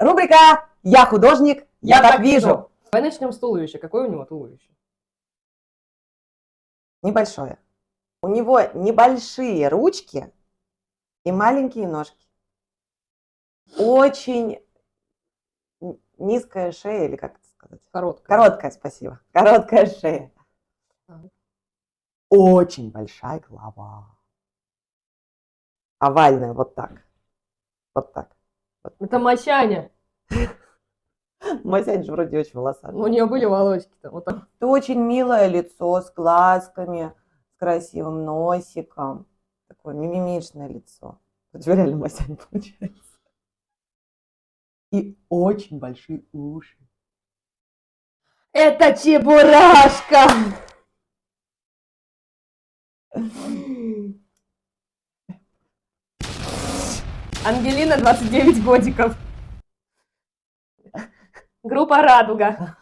Рубрика «Я художник, я так вижу». Давай начнем с туловища. Какое у него туловище? Небольшое. У него небольшие ручки и маленькие ножки. Очень низкая шея, или как это сказать? Короткое. Короткая, спасибо. Короткая шея. Очень большая голова. Овальная, вот так. Вот так. Это Масяня. Масянь же вроде очень волосатая. У нее были волосики-то. Вот так. Это очень милое лицо с глазками, с красивым носиком. Такое мимимишное лицо. У тебя реально Масянь получается. И очень большие уши. Это Чебурашка! Ангелина, 29 годиков. Группа «Радуга».